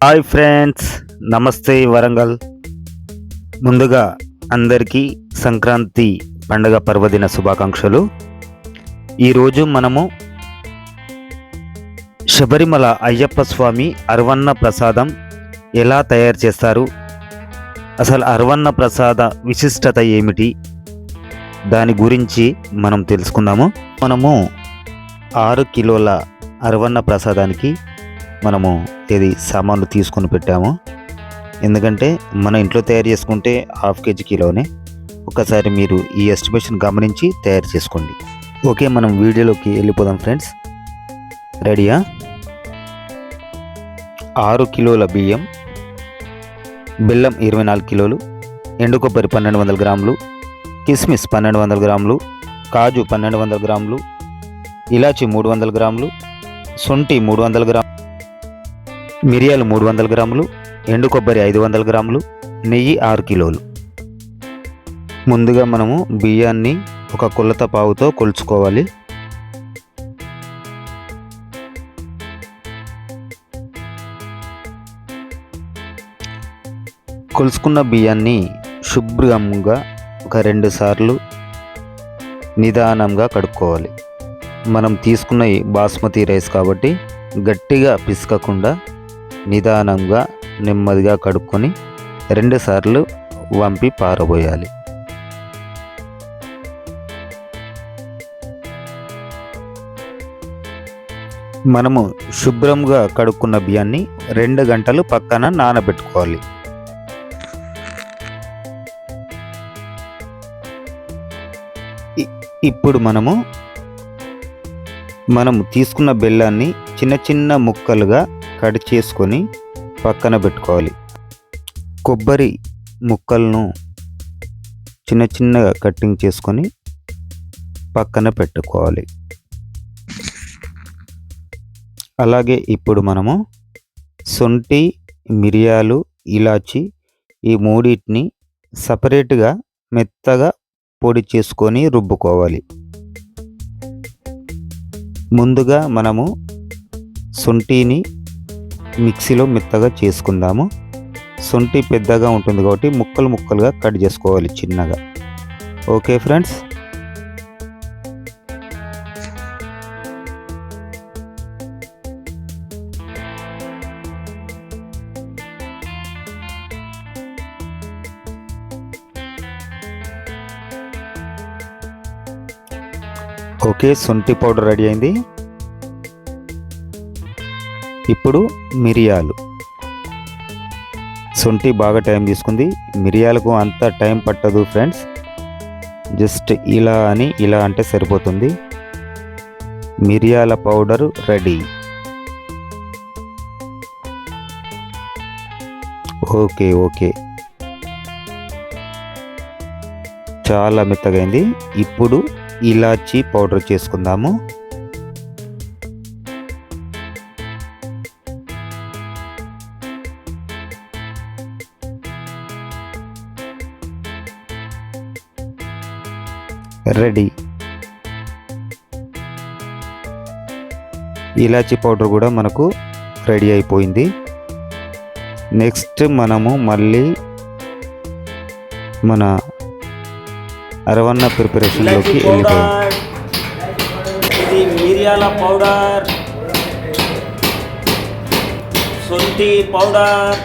Hi friends, నమస్తే వరంగల్. ముందుగా అందరికీ సంక్రాంతి పండగ పర్వదిన శుభాకాంక్షలు. ఈరోజు మనము శబరిమల అయ్యప్ప స్వామి అరవన్న ప్రసాదం ఎలా తయారు చేస్తారు, అసలు అరవన్న ప్రసాద విశిష్టత ఏమిటి, దాని గురించి మనం తెలుసుకుందాము. మనము 6 కిలోల అరవన్న ప్రసాదానికి మనము సామాన్లు తీసుకొని పెట్టాము. ఎందుకంటే మన ఇంట్లో తయారు చేసుకుంటే 1/2 కేజీ కిలోనే. ఒకసారి మీరు ఈ ఎస్టిమేషన్ గమనించి తయారు చేసుకోండి. ఓకే, మనం వీడియోలోకి వెళ్ళిపోదాం ఫ్రెండ్స్. రెడీయా? 6 కిలోల బియ్యం, బెల్లం 24 కిలోలు, ఎండు కొబ్బరి 1200 గ్రాములు, కిస్మిస్ 1200 గ్రాములు, కాజు 1200 గ్రాములు, ఇలాచి 300 గ్రాములు, శొంఠి 300 గ్రాములు, మిరియాలు 300 గ్రాములు, ఎండు కొబ్బరి 500 గ్రాములు, నెయ్యి 6 కిలోలు. ముందుగా మనము బియ్యాన్ని ఒక కొలత పావుతో కొలుచుకోవాలి. కొలుచుకున్న బియ్యాన్ని శుభ్రంగా ఒక 2 సార్లు నిదానంగా కడుక్కోవాలి. మనం తీసుకున్న బాస్మతి రైస్ కాబట్టి గట్టిగా పిసకకుండా నిదానంగా నెమ్మదిగా కడుక్కొని 2 సార్లు వంపి పారబోయాలి. మనము శుభ్రంగా కడుక్కున్న బియ్యాన్ని 2 గంటలు పక్కన నానబెట్టుకోవాలి. ఇప్పుడు మనము తీసుకున్న బెల్లాన్ని చిన్న చిన్న ముక్కలుగా కట్ చేసుకొని పక్కన పెట్టుకోవాలి. కొబ్బరి ముక్కలను చిన్న చిన్నగా కట్టింగ్ చేసుకొని పక్కన పెట్టుకోవాలి. అలాగే ఇప్పుడు మనము శొంఠి, మిరియాలు, ఇలాచి ఈ మూడింటిని సపరేట్గా మెత్తగా పొడి చేసుకొని రుబ్బుకోవాలి. ముందుగా మనము శొంఠిని మిక్సీలో మెత్తగా చేసుకుందాము. శొంఠి పెద్దగా ఉంటుంది కాబట్టి ముక్కలు ముక్కలుగా కట్ చేసుకోవాలి చిన్నగా. ఓకే ఫ్రెండ్స్, ఓకే, శొంఠి పౌడర్ రెడీ అయింది. ఇప్పుడు మిరియాలు. శొంఠి బాగా టైం తీసుకుంది, మిరియాలకు అంత టైం పట్టదు ఫ్రెండ్స్. జస్ట్ ఇలా అంటే సరిపోతుంది. మిరియాల పౌడర్ రెడీ. ఓకే, చాలా మెత్తగైంది. ఇప్పుడు ఇలాచీ పౌడర్ చేసుకుందాము. రెడీ. ఇలాచీ పౌడర్ కూడా మనకు రెడీ అయిపోయింది. నెక్స్ట్ మనము మళ్ళీ మన అరవన్న ప్రిపరేషన్లోకి వెళ్ళిపోయాం. ఇది మిరియాల పౌడర్, శొంఠి పౌడర్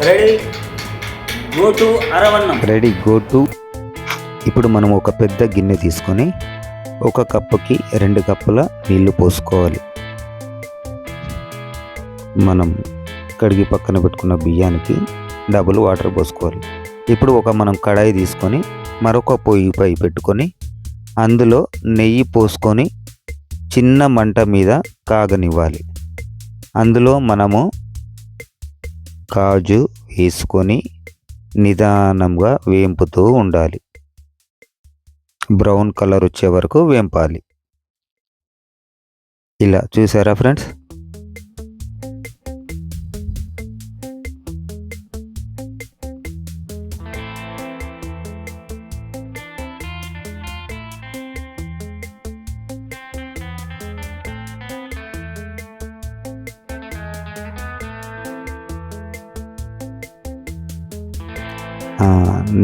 రెడీ. Go to. ఇప్పుడు మనం ఒక పెద్ద గిన్నె తీసుకొని 1 కప్పుకి 2 కప్పుల నీళ్లు పోసుకోవాలి. మనం కడిగి పక్కన పెట్టుకున్న బియ్యానికి డబుల్ వాటర్ పోసుకోవాలి. ఇప్పుడు మనం కడాయి తీసుకొని మరొక పొయ్యిపై పెట్టుకొని అందులో నెయ్యి పోసుకొని చిన్న మంట మీద కాగనివ్వాలి. అందులో మనము కాజు వేసుకొని నిదానంగా వేంపుతూ ఉండాలి. బ్రౌన్ కలర్ వచ్చే వరకు వేంపాలి. ఇలా చూసారా ఫ్రెండ్స్?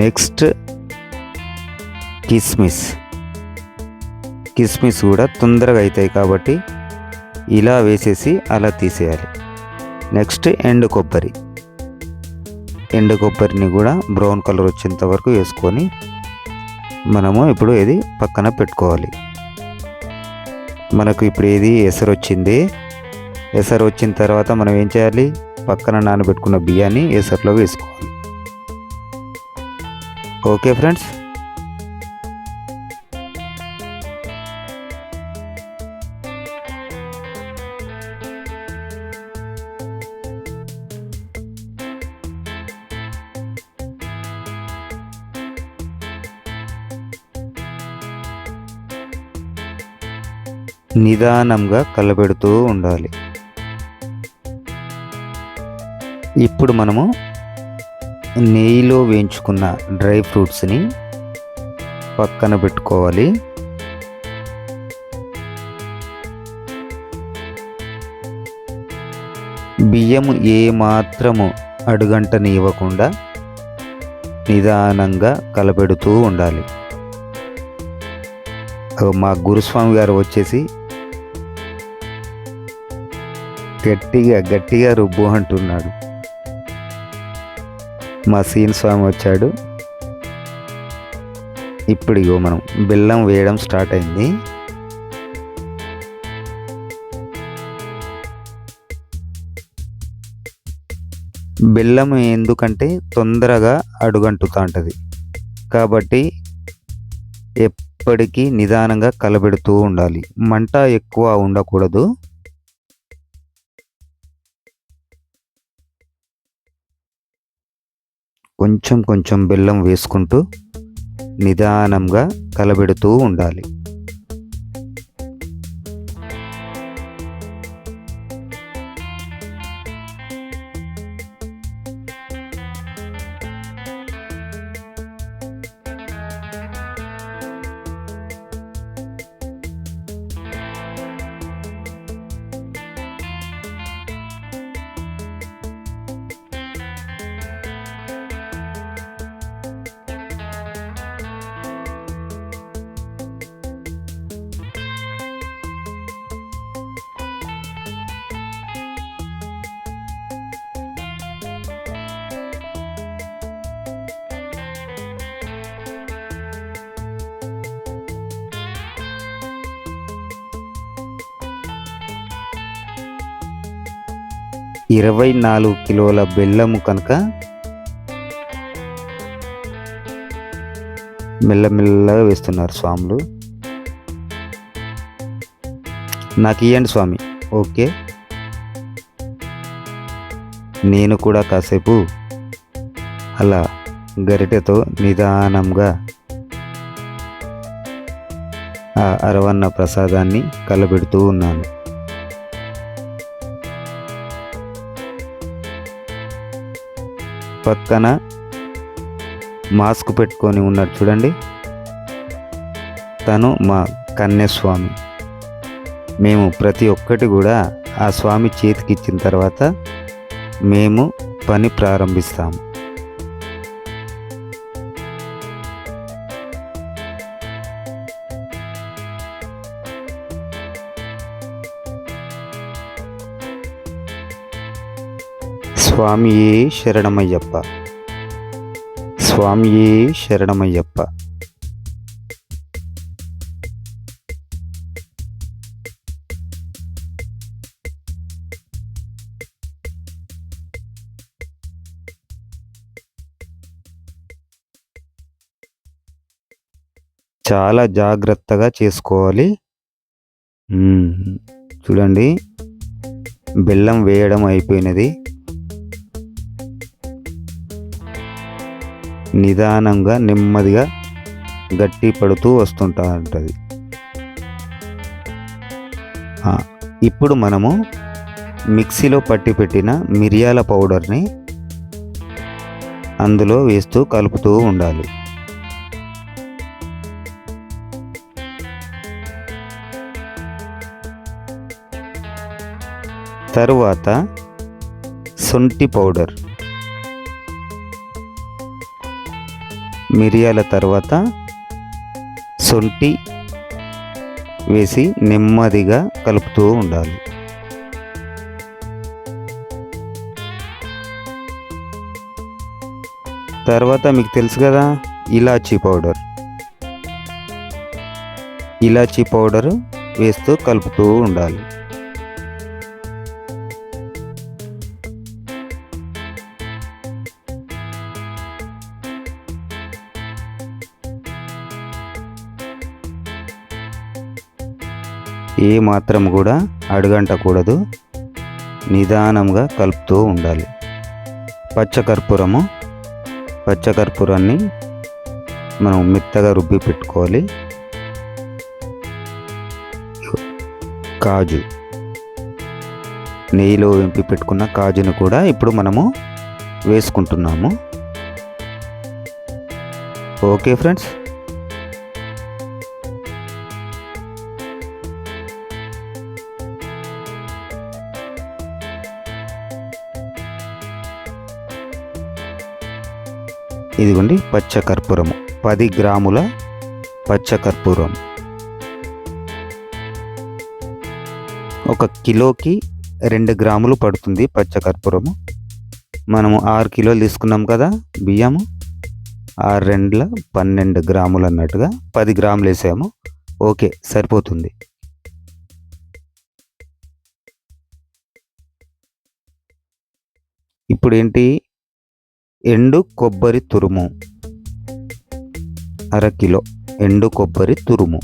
నెక్స్ట్ కిస్మిస్ కూడా తొందరగా అవుతాయి కాబట్టి ఇలా వేసేసి అలా తీసేయాలి. నెక్స్ట్ ఎండు కొబ్బరిని కూడా బ్రౌన్ కలర్ వచ్చేంత వరకు వేసుకొని మనము ఇప్పుడు ఇది పక్కన పెట్టుకోవాలి. మనకు ఇప్పుడు ఏది ఎసరు వచ్చిన తర్వాత మనం ఏం చేయాలి, పక్కన నానబెట్టుకున్న బియ్యాన్ని ఎసరులో వేసుకోవాలి. ఓకే ఫ్రెండ్స్, నిదానంగా కలబెడుతూ ఉండాలి. ఇప్పుడు మనము నెయ్యిలో వేయించుకున్న డ్రై ఫ్రూట్స్ని పక్కన పెట్టుకోవాలి. బియ్యము ఏమాత్రము అడుగంటనివ్వకుండా నిదానంగా కలబెడుతూ ఉండాలి. మా గురుస్వామి గారు వచ్చేసి గట్టిగా రుబ్బు అంటున్నాడు. మా సీన్ స్వామి వచ్చాడు. ఇప్పుడు ఇగో మనం బెల్లం వేయడం స్టార్ట్ అయింది. బెల్లం ఎందుకంటే తొందరగా అడుగంటుతూ ఉంటుంది కాబట్టి ఎప్పటికీ నిదానంగా కలబెడుతూ ఉండాలి. మంట ఎక్కువ ఉండకూడదు. కొంచెం బెల్లం వేసుకుంటూ నిదానంగా కలబెడుతూ ఉండాలి. ఇరవై 24 కిలోల బెల్లము కనుక మెల్లమెల్లగా వేస్తున్నారు స్వాములు. నాకు ఇవ్వండి స్వామి. ఓకే, నేను కూడా కాసేపు అలా గరిటెతో నిదానంగా ఆ అరవన్న ప్రసాదాన్ని కలబెడుతూ ఉన్నాను. పక్కన మాస్క్ పెట్టుకొని ఉన్నాడు చూడండి, తను మా కన్యస్వామి. మేము ప్రతి ఒక్కటి కూడా ఆ స్వామి చేతికి ఇచ్చిన తర్వాత మేము పని ప్రారంభిస్తాము. స్వామియే శరణమయ్యప్ప, స్వామియే శరణమయ్యప్ప. చాలా జాగ్రత్తగా చేసుకోవాలి. చూడండి, బెల్లం వేయడం అయిపోయినది. నిదానంగా నెమ్మదిగా గట్టి పడుతూ వస్తుంటా ఉంటుంది. ఇప్పుడు మనము మిక్సీలో పట్టి పెట్టిన మిరియాల పౌడర్ని అందులో వేస్తూ కలుపుతూ ఉండాలి. తరువాత శొంఠి పౌడర్ మిరియాల తర్వాత శొంఠి వేసి నెమ్మదిగా కలుపుతూ ఉండాలి. తర్వాత మీకు తెలుసు కదా ఇలాచీ పౌడర్ వేస్తూ కలుపుతూ ఉండాలి. ఏ మాత్రం కూడా అడుగంటకూడదు, నిదానంగా కలుపుతూ ఉండాలి. పచ్చకర్పూరాన్ని మనం మెత్తగా రుబ్బి పెట్టుకోవాలి. కాజు, నెయ్యిలో వేంపి పెట్టుకున్న కాజును కూడా ఇప్పుడు మనము వేసుకుంటున్నాము. ఓకే ఫ్రెండ్స్, ఇదిగోండి పచ్చకర్పూరము, 10 గ్రాముల పచ్చకర్పూరం. 1 కిలోకి 2 గ్రాములు పడుతుంది పచ్చకర్పూరము. మనము 6 కిలోలు తీసుకున్నాం కదా బియ్యము, 6 12 గ్రాములు అన్నట్టుగా 10 గ్రాములు వేసాము. ఓకే, సరిపోతుంది. ఇప్పుడు ఏంటి, ఎండు కొబ్బరి తురుము, 1/2 కిలో ఎండు కొబ్బరి తురుము.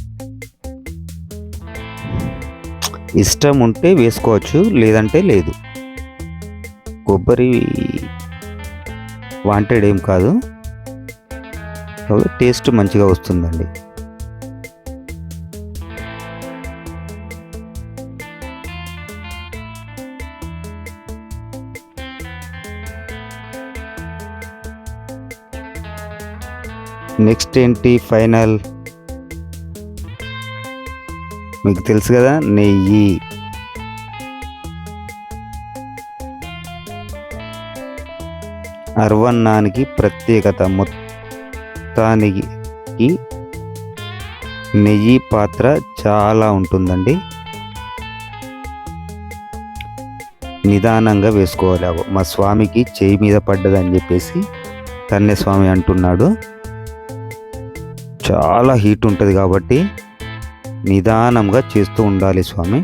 ఇష్టం ఉంటే వేసుకోవచ్చు, లేదంటే లేదు. కొబ్బరి వాంటెడ్ ఏం కాదు, టేస్ట్ మంచిగా వస్తుందండి. నెక్స్ట్ ఏంటి, ఫైనల్ మీకు తెలుసు కదా నెయ్యి. అర్వన్నానికి ప్రత్యేకత, మొత్తానికి నెయ్యి పాత్ర చాలా ఉంటుందండి. నిదానంగా వేసుకోవాలి. మా స్వామికి చేయి మీద పడ్డదని చెప్పేసి కన్యస్వామి అంటున్నాడు. చాలా హీట్ ఉంటుంది కాబట్టి నిదానంగా చేస్తూ ఉండాలి స్వామి.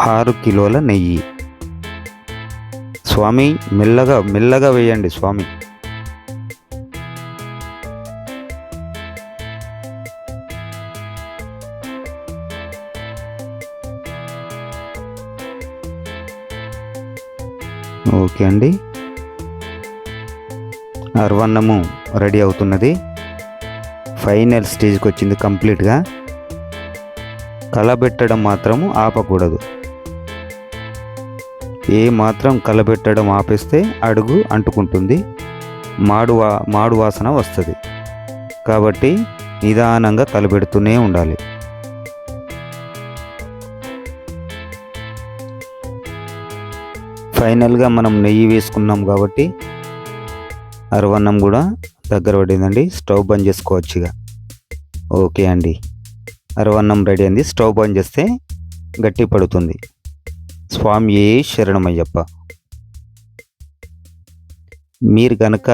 6 కిలోల నెయ్యి స్వామి, మెల్లగా వేయండి స్వామి. ఓకే అండి, అర్వన్నము రెడీ అవుతున్నది. ఫైనల్ స్టేజ్కి వచ్చింది కంప్లీట్గా. కలబెట్టడం మాత్రము ఆపకూడదు. ఏ మాత్రం కలబెట్టడం ఆపేస్తే అడుగు అంటుకుంటుంది, మాడు వాసన వస్తుంది. కాబట్టి నిదానంగా కలబెడుతూనే ఉండాలి. ఫైనల్గా మనం నెయ్యి వేసుకున్నాం కాబట్టి అరవన్నం కూడా దగ్గర పడిందండి. స్టవ్ బంద్ చేసుకోవచ్చు ఇక. ఓకే అండి, అరవన్నం రెడీ అయింది. స్టవ్ బంద్ చేస్తే గట్టి పడుతుంది. స్వామి శరణమయ్యప్ప. మీరు కనుక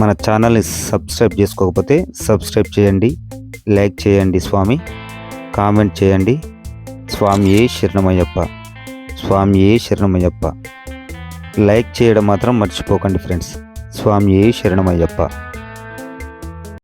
మన ఛానల్ని సబ్స్క్రైబ్ చేసుకోకపోతే సబ్స్క్రైబ్ చేయండి, లైక్ చేయండి స్వామి, కామెంట్ చేయండి. స్వామి శరణమయ్యప్ప, స్వామి శరణమయ్యప్ప. లైక్ చేయడం మాత్రం మర్చిపోకండి ఫ్రెండ్స్. స్వామి శరణమయ్యప్ప.